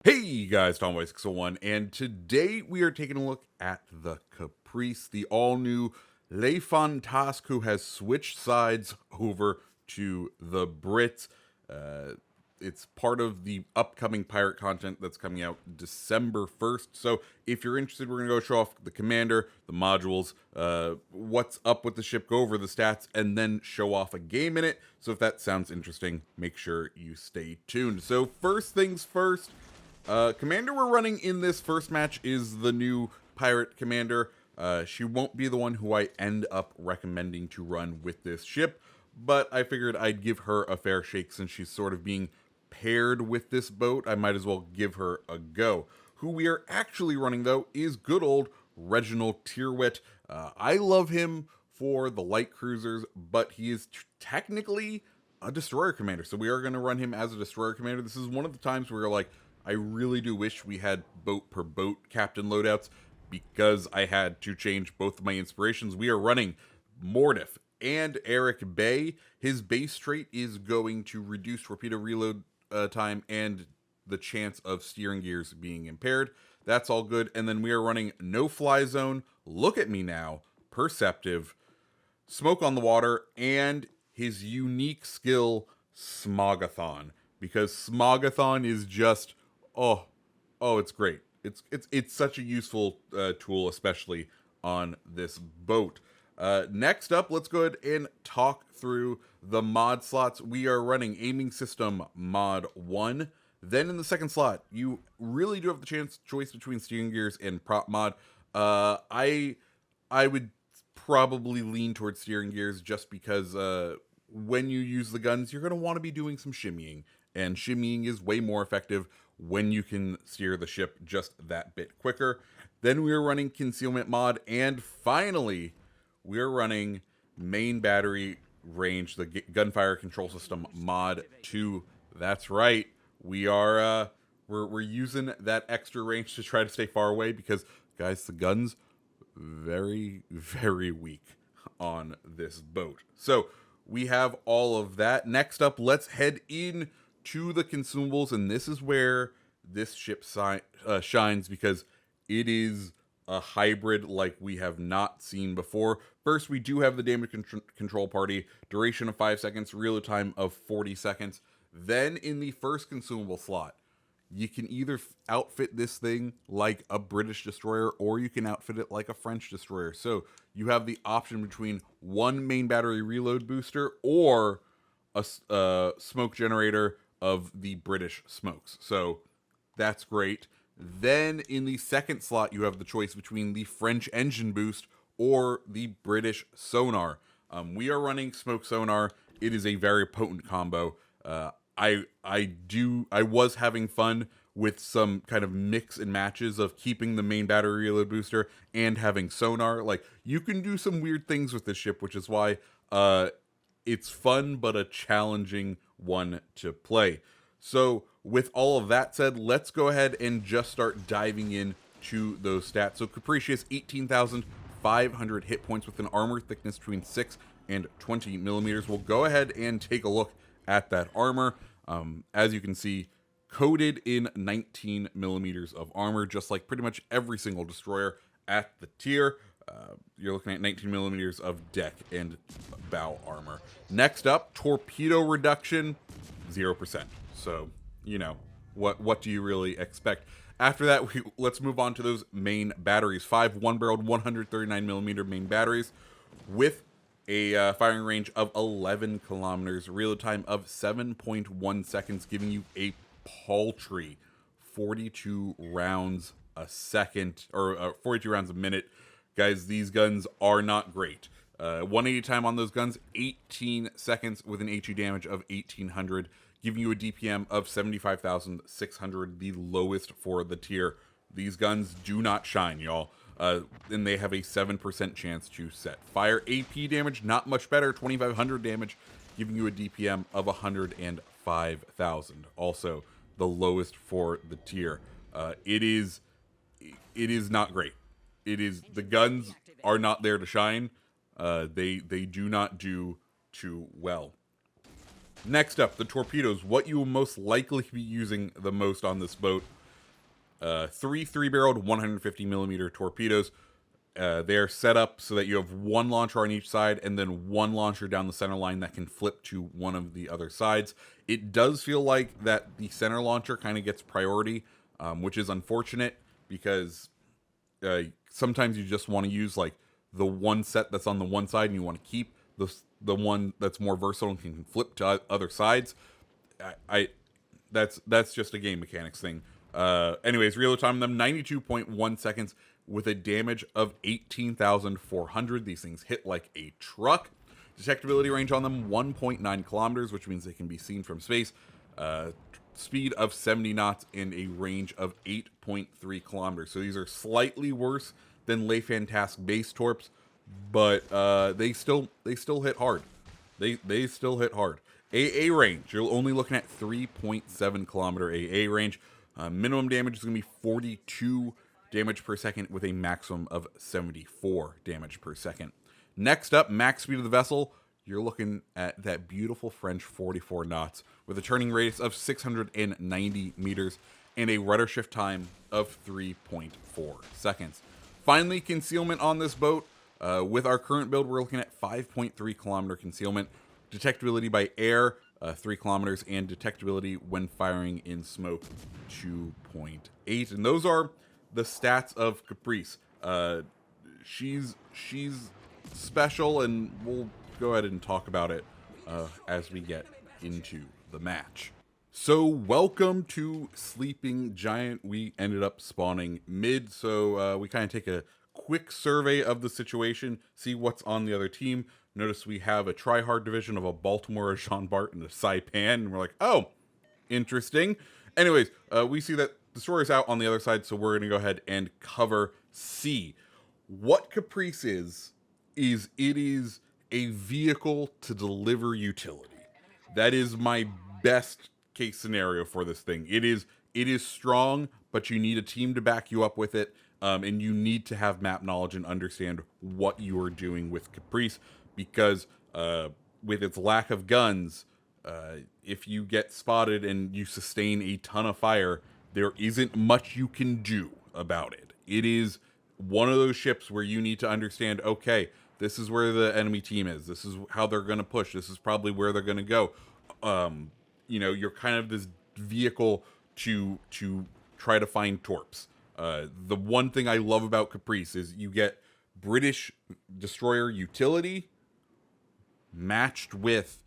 Hey guys, Tomboy601, and today we are taking a look at the Caprice, the all-new Le Fantasque, who has switched sides over to the Brits. Uh, it's part of the upcoming pirate content that's coming out December 1st. So if you're interested, we're going to go show off the commander, the modules, what's up with the ship, go over the stats, and then show off a game in it. So if that sounds interesting, make sure you stay tuned. So first things first, commander we're running in this first match is the new pirate commander. She won't be the one who I end up recommending to run with this ship, but I figured I'd give her a fair shake since she's sort of being paired with this boat. I might as well give her a go. Who we are actually running, though, is good old Reginald Tyrwhitt. I love him for the light cruisers, but he is technically a destroyer commander, so we are going to run him as a destroyer commander. This is one of the times where, like, I really do wish we had boat per boat captain loadouts because I had to change both of my inspirations. We are running Mordiff and Eric Bay. His base trait is going to reduce torpedo reload time and the chance of steering gears being impaired. That's all good. And then we are running No Fly Zone, Look at Me Now, Perceptive, Smoke on the Water, and his unique skill, Smogathon. Because Smogathon is just it's great. It's such a useful tool, especially on this boat. Next up, let's go ahead and talk through the mod slots. We are running Aiming System Mod 1. Then in the second slot, you really do have the choice between steering gears and prop mod. I would probably lean towards steering gears just because when you use the guns, you're going to want to be doing some shimmying. And shimmying is way more effective when you can steer the ship just that bit quicker. Then we are running Concealment Mod. And finally, we are running Main Battery Range, the Gunfire Control System Mod 2. That's right. We are we're using that extra range to try to stay far away because, guys, the guns very, very weak on this boat. So we have all of that. Next up, let's head in to the consumables, and this is where this ship shines because it is a hybrid like we have not seen before. First, we do have the damage control party, duration of 5 seconds, reload time of 40 seconds. Then in the first consumable slot, you can either outfit this thing like a British destroyer or you can outfit it like a French destroyer. So you have the option between one main battery reload booster or a smoke generator of the British smokes. So that's great. Then in the second slot, you have the choice between the French engine boost or the British sonar. We are running smoke sonar. It is a very potent combo. I was having fun with some kind of mix and matches of keeping the main battery reload booster and having sonar. Like, you can do some weird things with this ship, which is why it's fun but a challenging one to play. So with all of that said, let's go ahead and just start diving in to those stats. So Capricious, 18,500 hit points with an armor thickness between 6 and 20 millimeters. We'll go ahead and take a look at that armor. As you can see, coated in 19 millimeters of armor, just like pretty much every single destroyer at the tier. You're looking at 19 millimeters of deck and bow armor. Next up, torpedo reduction, 0%. So, you know, what do you really expect? After that, let's move on to those main batteries. 5 one-barreled 139 millimeter main batteries with a firing range of 11 kilometers, reload time of 7.1 seconds, giving you a paltry 42 rounds a second, or 42 rounds a minute. Guys, these guns are not great. 180 time on those guns, 18 seconds with an HE damage of 1800, giving you a DPM of 75,600, the lowest for the tier. These guns do not shine, y'all. And they have a 7% chance to set. Fire AP damage, not much better, 2,500 damage, giving you a DPM of 105,000. Also, the lowest for the tier. It is not great. The guns are not there to shine. They do not do too well. Next up, the torpedoes. What you will most likely be using the most on this boat Three 3-barreled 150 millimeter torpedoes. They're set up so that you have one launcher on each side and then one launcher down the center line that can flip to one of the other sides. It does feel like that the center launcher kind of gets priority, which is unfortunate because sometimes you just want to use like the one set that's on the one side and you want to keep the one that's more versatile and can flip to other sides. I that's just a game mechanics thing. Anyways, reload time on them 92.1 seconds with a damage of 18,400. These things hit like a truck. Detectability range on them 1.9 kilometers, which means they can be seen from space. Speed of 70 knots and a range of 8.3 kilometers. So these are slightly worse than Le Fantasque base torps, but they still hit hard. They still hit hard. AA range, you're only looking at 3.7 kilometer AA range. Minimum damage is going to be 42 damage per second with a maximum of 74 damage per second. Next up, max speed of the vessel. You're looking at that beautiful French 44 knots with a turning radius of 690 meters and a rudder shift time of 3.4 seconds. Finally, concealment on this boat. With our current build, we're looking at 5.3 kilometer concealment. Detectability by air, 3 kilometers, and detectability when firing in smoke, 2.8. And those are the stats of Caprice. She's special, and we'll go ahead and talk about it as we get into the match. So welcome to Sleeping Giant. We ended up spawning mid, so we kind of take a quick survey of the situation, see what's on the other team. Notice we have a try-hard division of a Baltimore, a Jean Bart, and a Saipan, and we're like, oh, interesting. Anyways, we see that Destroyer's out on the other side, so we're going to go ahead and cover C. What Caprice is it is a vehicle to deliver utility. That is my best case scenario for this thing. It is strong, but you need a team to back you up with it, and you need to have map knowledge and understand what you are doing with Caprice, because with its lack of guns, if you get spotted and you sustain a ton of fire, there isn't much you can do about it. It is one of those ships where you need to understand, okay, this is where the enemy team is. This is how they're going to push. This is probably where they're going to go. You're kind of this vehicle to try to find torps. The one thing I love about Caprice is you get British destroyer utility matched with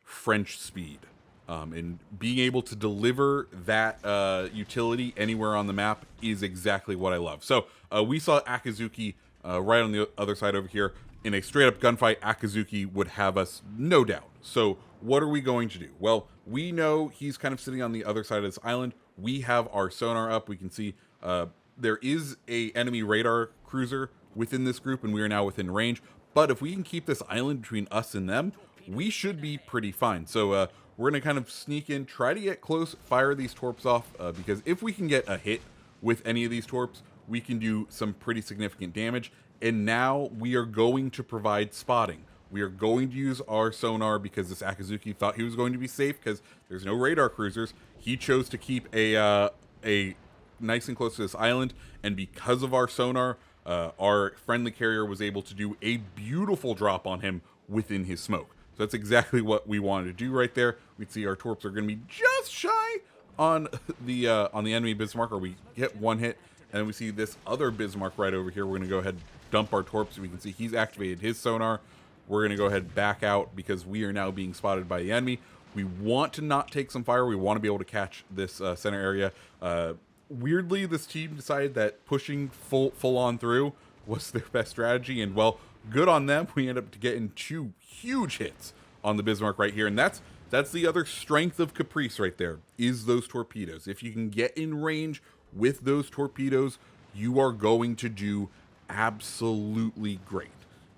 French speed. And being able to deliver that utility anywhere on the map is exactly what I love. So we saw Akazuki right on the other side over here. In a straight-up gunfight, Akazuki would have us, no doubt. So what are we going to do? Well, we know he's kind of sitting on the other side of this island. We have our sonar up. We can see there is a enemy radar cruiser within this group, and we are now within range. But if we can keep this island between us and them, we should be pretty fine. So we're going to kind of sneak in, try to get close, fire these torps off, because if we can get a hit with any of these torps, we can do some pretty significant damage. And now we are going to provide spotting. We are going to use our sonar because this Akazuki thought he was going to be safe because there's no radar cruisers. He chose to keep a nice and close to this island, and because of our sonar, our friendly carrier was able to do a beautiful drop on him within his smoke. So that's exactly what we wanted to do right there. We can see our torps are going to be just shy on the enemy Bismarck, or we get one hit, and then we see this other Bismarck right over here. We're going to go ahead and dump our torps. We can see he's activated his sonar. We're going to go ahead and back out because we are now being spotted by the enemy. We want to not take some fire. We want to be able to catch this center area. Weirdly, this team decided that pushing full on through was their best strategy, and well, good on them. We end up getting 2 huge hits on the Bismarck right here, and that's the other strength of Caprice right there, is those torpedoes. If you can get in range with those torpedoes, you are going to do absolutely great.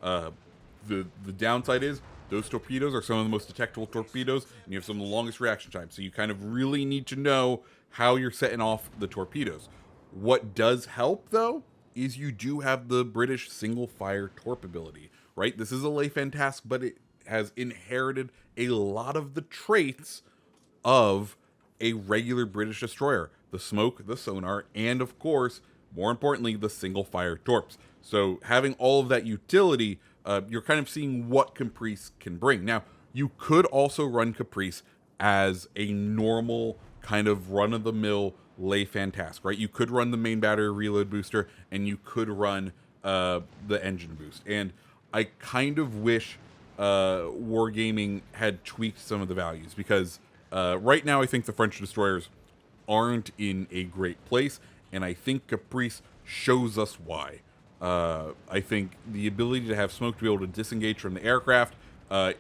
The downside is those torpedoes are some of the most detectable torpedoes, and you have some of the longest reaction time, so you kind of really need to know how you're setting off the torpedoes. What does help, though, is you do have the British single-fire torp ability, right? This is a Le Fantasque, but it has inherited a lot of the traits of a regular British destroyer. the smoke, the sonar, and of course, more importantly, the single fire torps. So having all of that utility, you're kind of seeing what Caprice can bring. Now, you could also run Caprice as a normal kind of run-of-the-mill Layfan task, right? You could run the main battery reload booster, and you could run the engine boost. And I kind of wish Wargaming had tweaked some of the values, because right now I think the French destroyers aren't in a great place, and I think Caprice shows us why. I think the ability to have smoke to be able to disengage from the aircraft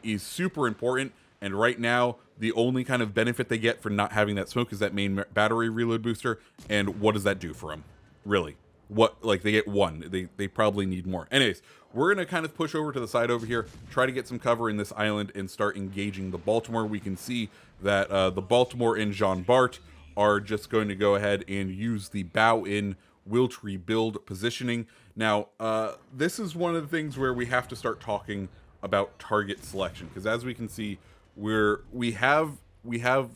is super important, and right now the only kind of benefit they get for not having that smoke is that main battery reload booster, and what does that do for them? Really? What, like, they get one. They probably need more. Anyways, we're going to kind of push over to the side over here, try to get some cover in this island, and start engaging the Baltimore. We can see that the Baltimore and Jean Bart are just going to go ahead and use the bow in will to rebuild positioning. Now, this is one of the things where we have to start talking about target selection, because as we can see, we have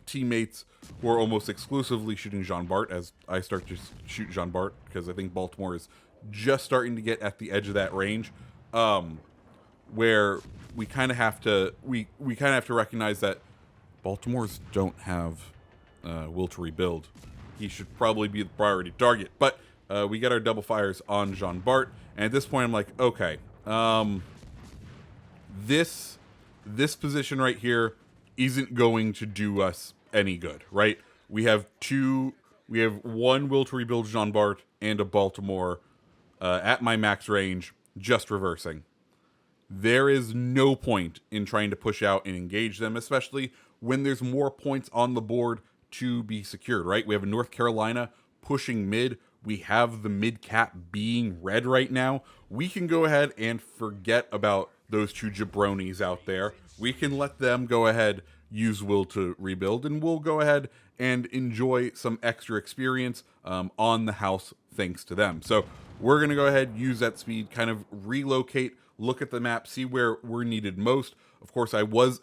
teammates who are almost exclusively shooting Jean Bart, as I start to shoot Jean Bart, because I think Baltimore is just starting to get at the edge of that range, where we kind of have to recognize that Baltimore's don't have will to rebuild. He should probably be the priority target, but we get our double fires on Jean Bart, and at this point I'm like, okay, this position right here isn't going to do us any good, right? We have one will to rebuild Jean Bart and a Baltimore at my max range, just reversing. There is no point in trying to push out and engage them, especially when there's more points on the board to be secured, right? We have a North Carolina pushing mid. We have the mid cap being red right now. We can go ahead and forget about those two jabronis out there. We can let them go ahead, use will to rebuild, and we'll go ahead and enjoy some extra experience on the house thanks to them. So we're going to go ahead, use that speed, kind of relocate, look at the map, see where we're needed most. Of course, I was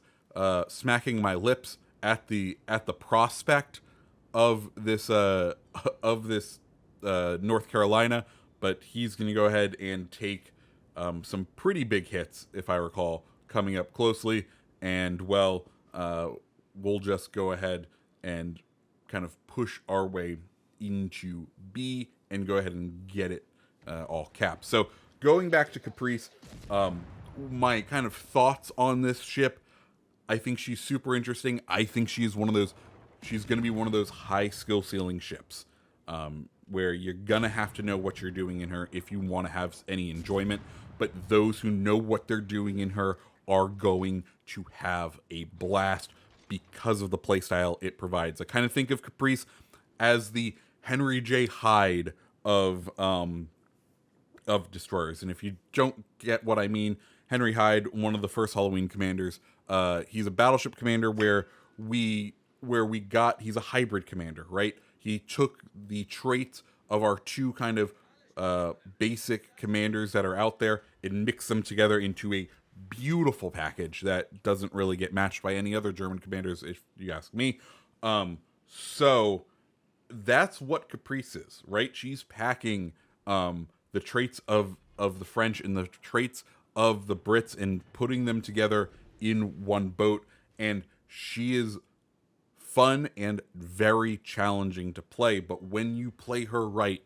smacking my lips at the prospect of this North Carolina, but he's going to go ahead and take some pretty big hits, if I recall, coming up closely, and well, we'll just go ahead and kind of push our way into B and go ahead and get it all capped. So going back to Caprice, my kind of thoughts on this ship, I think she's super interesting. I think she's going to be one of those high skill ceiling ships, where you're going to have to know what you're doing in her if you want to have any enjoyment. But those who know what they're doing in her are going to have a blast because of the playstyle it provides. I kind of think of Caprice as the Henry J. Hyde of destroyers. And if you don't get what I mean, Henry Hyde, one of the first Halloween commanders, he's a battleship commander he's a hybrid commander, right? He took the traits of our two kind of basic commanders that are out there and mixed them together into a beautiful package that doesn't really get matched by any other German commanders, if you ask me. So that's what Caprice is, right? She's packing the traits of the French and the traits of the Brits and putting them together in one boat, and she is fun and very challenging to play. But when you play her right,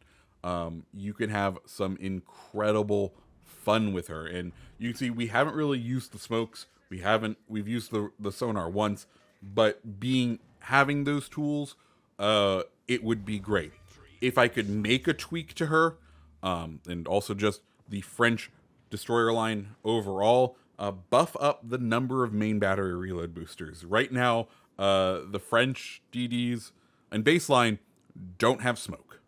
you can have some incredible fun with her. And you can see we haven't really used the smokes. We've used the sonar once, but having those tools, it would be great. If I could make a tweak to her, and also just the French destroyer line overall, buff up the number of main battery reload boosters. Right now, the French DDs and baseline don't have smoke.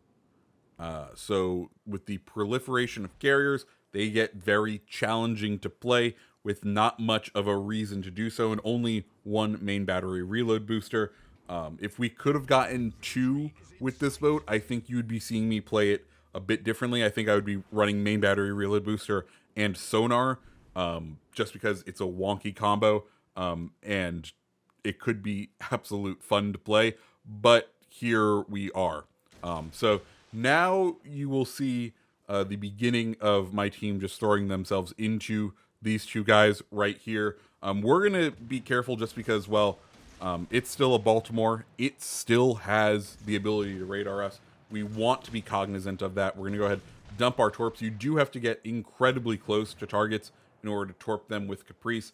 So with the proliferation of carriers, they get very challenging to play with not much of a reason to do so, and only one main battery reload booster. If we could have gotten two with this boat, I think you'd be seeing me play it a bit differently. I think I would be running main battery reload booster and sonar, just because it's a wonky combo, and it could be absolute fun to play. But here we are. So now you will see the beginning of my team just throwing themselves into these two guys right here. We're going to be careful just because, well, it's still a Baltimore. It still has the ability to radar us. We want to be cognizant of that. We're going to go ahead dump our torps. You do have to get incredibly close to targets in order to torp them with Caprice.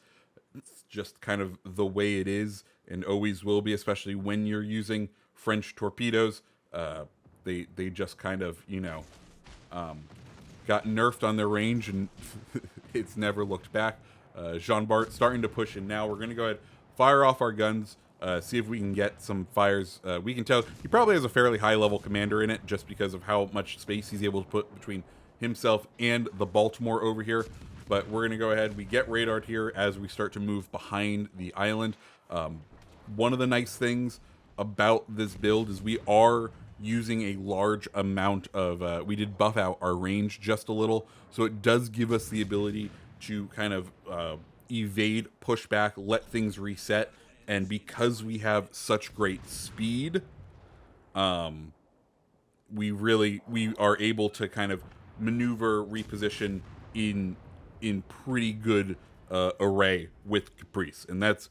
It's just kind of the way it is and always will be, especially when you're using French torpedoes. They just kind of, got nerfed on their range, and it's never looked back. Jean Bart starting to push in now. We're going to go ahead, fire off our guns, see if we can get some fires. We can tell he probably has a fairly high-level commander in it just because of how much space he's able to put between himself and the Baltimore over here. But we're going to go ahead. We get radared here as we start to move behind the island. One of the nice things about this build is we are using a large amount of, we did buff out our range just a little, so it does give us the ability to kind of evade, push back, let things reset, and because we have such great speed, we are able to kind of maneuver, reposition in pretty good array with Caprice, and that's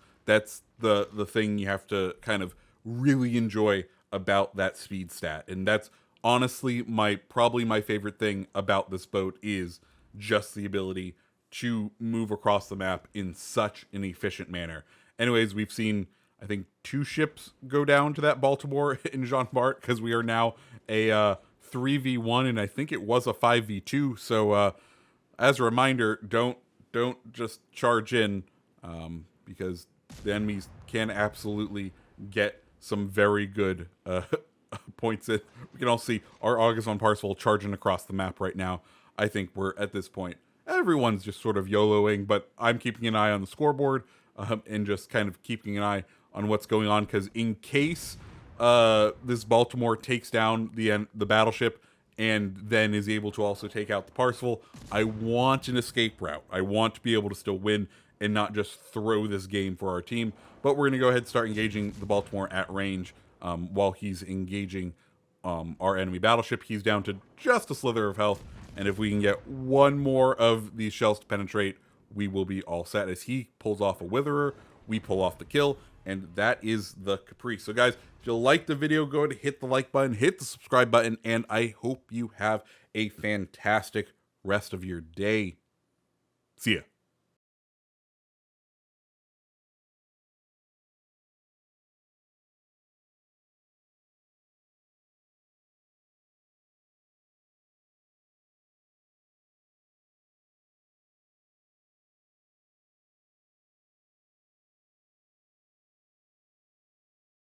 the thing you have to kind of really enjoy about that speed stat. And that's honestly probably my favorite thing about this boat is just the ability to move across the map in such an efficient manner. Anyways, we've seen, I think, 2 ships go down to that Baltimore in Jean Bart because we are now a 3v1, and I think it was a 5v2. So as a reminder, don't just charge in because the enemies can absolutely get some very good points in. We can all see our August on Parsifal charging across the map right now. I think we're at this point, everyone's just sort of YOLOing, but I'm keeping an eye on the scoreboard and just kind of keeping an eye on what's going on, because in case this Baltimore takes down the battleship and then is able to also take out the Parsifal, I want an escape route. I want to be able to still win and not just throw this game for our team. But we're going to go ahead and start engaging the Baltimore at range while he's engaging our enemy battleship. He's down to just a slither of health, and if we can get one more of these shells to penetrate, we will be all set. As he pulls off a Witherer, we pull off the kill, and that is the Caprice. So guys, if you like the video, go ahead and hit the like button, hit the subscribe button, and I hope you have a fantastic rest of your day. See ya.